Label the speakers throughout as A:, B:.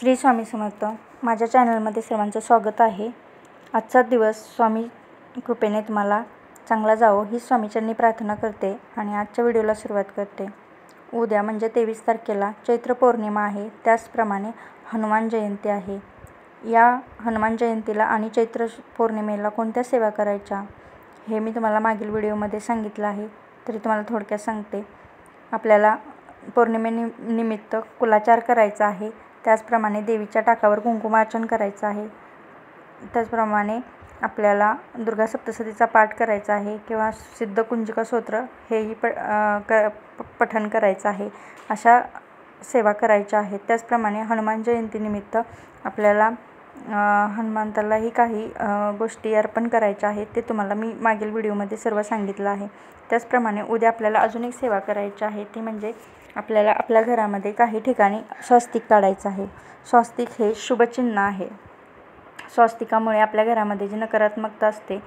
A: श्री स्वामी समर्थ. माझ्या चॅनलमध्ये सर्वांचं स्वागत आहे. आजचा दिवस स्वामी कृपेने तुम्हाला चांगला जावो ही स्वामीचरणी प्रार्थना करते आणि आजच्या व्हिडिओला सुरुवात करते. उद्या म्हणजे 23 तारखेला चैत्र पौर्णिमा आहे. त्याचप्रमाणे हनुमान जयंती आहे. या हनुमान जयंतीला आणि चैत्र पौर्णिमेला कोणत्या सेवा करायच्या हे मी तुम्हाला मागील व्हिडिओमध्ये सांगितलं आहे, तरी तुम्हाला थोडक्यात सांगते. आपल्याला पौर्णिमेनिमित्त कुलाचार करायचा आहे. त्याचप्रमाणे देवीच्या टाकावर कुंकुमार्चन करायचं आहे. त्याचप्रमाणे आपल्याला दुर्गा सप्तशतीचा पाठ करायचा आहे किंवा सिद्धकुंजिका स्तोत्र हेही पठण करायचं आहे. अशा सेवा करायच्या आहेत. त्याचप्रमाणे हनुमान जयंतीनिमित्त आपल्याला हनुमंतालाही काही गोष्टी अर्पण करायच्या आहेत. ते तुम्हाला मी मागील व्हिडिओमध्ये सर्व सांगितलं आहे. त्याचप्रमाणे उद्या आपल्याला अजून एक सेवा करायची आहे, ती म्हणजे आपल्याला आपल्या घरामध्ये काही ठिकाणी स्वस्तिक काढायचं आहे. स्वस्तिक हे शुभचिन्ह आहे. स्वस्तिकामुळे आपल्या घरामध्ये जी नकारात्मकता असते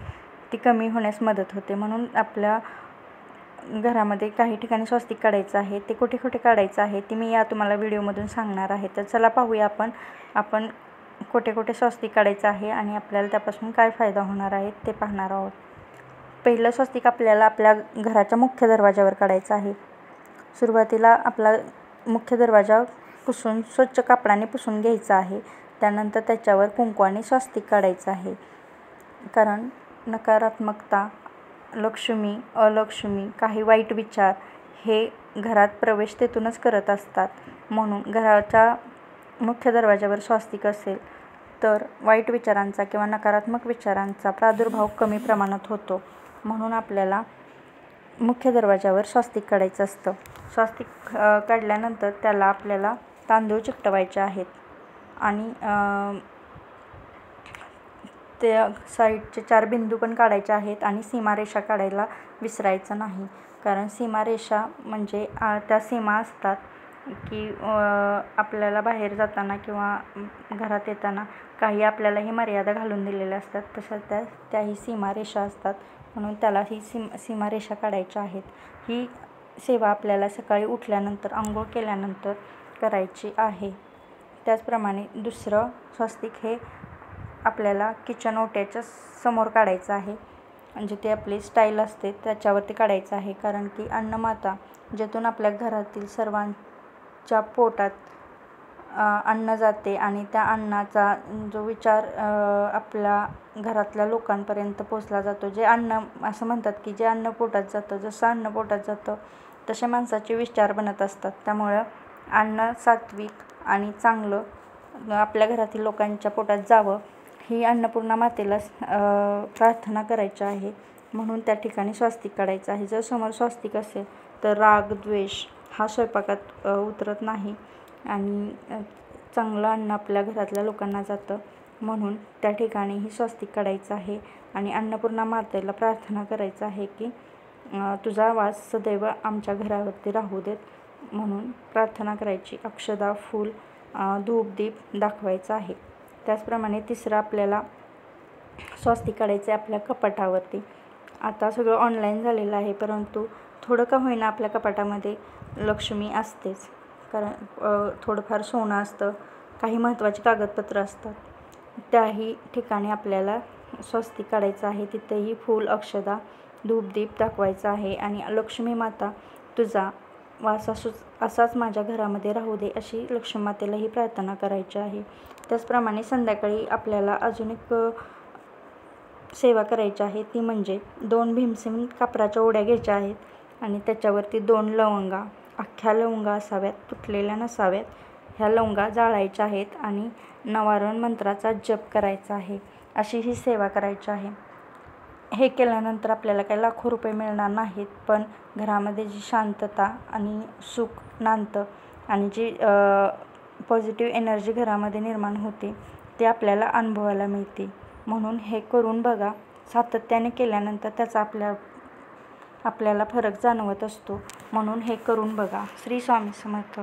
A: ती कमी होण्यास मदत होते. म्हणून आपल्या घरामध्ये काही ठिकाणी स्वस्तिक काढायचं आहे. ते कुठे कुठे काढायचं आहे ते मी तुम्हाला व्हिडिओमधून सांगणार आहे. तर चला पाहूया आपण कुठे कुठे स्वस्तिक काढायचं आहे आणि आपल्याला त्यापासून काय फायदा होणार आहे ते पाहणार आहोत. पहिलं स्वस्तिक आपल्याला आपल्या घराच्या मुख्य दरवाजावर काढायचं आहे. सुरुवातीला आपला मुख्य दरवाजा पुसून स्वच्छ कापडाने पुसून घ्यायचा आहे. त्यानंतर त्याच्यावर कुंकवाने स्वस्तिक काढायचं आहे. कारण नकारात्मकता, लक्ष्मी, अलक्ष्मी, काही वाईट विचार हे घरात प्रवेश तेथूनच करत असतात. म्हणून घराच्या मुख्य दरवाजावर स्वस्तिक असेल तर वाईट विचारांचा किंवा नकारात्मक विचारांचा प्रादुर्भाव कमी प्रमाणात होतो. म्हणून आपल्याला मुख्य दरवाजावर स्वस्तिक काढायचं असतं. स्वस्तिक काढल्यानंतर त्याला आपल्याला तांदूळ चिकटवायचे आहेत आणि ते साईडचे 4 बिंदू पण काढायचे आहेत आणि सीमारेषा काढायला विसरायचं नाही. कारण सीमारेषा म्हणजे त्या सीमा असतात की आपल्याला बाहेर जाताना किंवा घरात येताना काही आपल्याला ही मर्यादा घालून दिलेल्या असतात, तसं त्याही सीमारेषा असतात. म्हणून त्याला ही सीमारेषा काढायच्या आहेत. ही सेवा आपल्याला सकाळी उठल्यानंतर आंघोळ केल्यानंतर करायची आहे. त्याचप्रमाणे दुसरं स्वस्तिक हे आपल्याला किचन ओट्याच्या समोर काढायचं आहे. म्हणजे ते आपली स्टाईल असते त्याच्यावरती काढायचं आहे. कारण की अन्नमाता ज्यातून आपल्या घरातील सर्वांच्या पोटात अन्न जाते आणि त्या अन्नाचा जो विचार आपल्या घरातल्या लोकांपर्यंत पोचला जातो. जे अन्न असं म्हणतात की जे अन्न पोटात जातं, जसं अन्न पोटात जातं तसे माणसाचे विचार बनत असतात. त्यामुळं अन्न सात्विक आणि चांगलं आपल्या घरातील लोकांच्या पोटात जावं ही अन्नपूर्णा मातेला प्रार्थना करायची आहे. म्हणून त्या ठिकाणी स्वस्तिक काढायचं आहे. जर समोर स्वस्तिक असेल तर राग, द्वेष हा स्वयंपाकात उतरत नाही आणि चांगलं अन्न आपल्या घरातल्या लोकांना जातं. म्हणून त्या ठिकाणी ही स्वस्तिक काढायचं आहे आणि अन्नपूर्णा मातेला प्रार्थना करायचं आहे की तुझा वास सदैव आमच्या घरावरती राहू देत, म्हणून प्रार्थना करायची. अक्षदा, फूल, धूप, दीप दाखवायचं आहे. त्याचप्रमाणे तिसरं आपल्याला स्वस्तिक काढायचं आहे आपल्या कपाटावरती. आता सगळं ऑनलाईन झालेलं आहे, परंतु थोडं का होईना आपल्या कपाटामध्ये लक्ष्मी असतेच. कारण थोडंफार सोनं असतं, काही महत्त्वाची कागदपत्रं असतात. त्याही ठिकाणी आपल्याला स्वस्तिक काढायचं आहे. तिथेही फूल, अक्षदा, धूप, दीप दाखवायचं आहे आणि लक्ष्मी माता तुझा वास असाच माझ्या घरामध्ये राहू दे अशी लक्ष्मी मातेलाही प्रार्थना करायची आहे. त्याचप्रमाणे संध्याकाळी आपल्याला अजून एक सेवा करायची आहे, ती म्हणजे 2 भीमसेन कापराच्या ओढ्या घ्यायच्या आहेत आणि त्याच्यावरती 2 लवंगा, अख्ख्या लवंगा असाव्यात, तुटलेल्या नसाव्यात. ह्या लवंगा जाळायच्या आहेत आणि नवारण मंत्राचा जप करायचा आहे. अशी ही सेवा करायची आहे. हे केल्यानंतर आपल्याला काही लाखो रुपये मिळणार नाहीत, पण घरामध्ये जी शांतता आणि सुख नांदतं आणि जी पॉझिटिव्ह एनर्जी घरामध्ये निर्माण होते ते आपल्याला अनुभवायला मिळते. म्हणून हे करून बघा. सातत्याने केल्यानंतर त्याचा आपल्याला फरक जाणवत असतो. म्हणून हे करून बघा. श्री स्वामी समर्थ.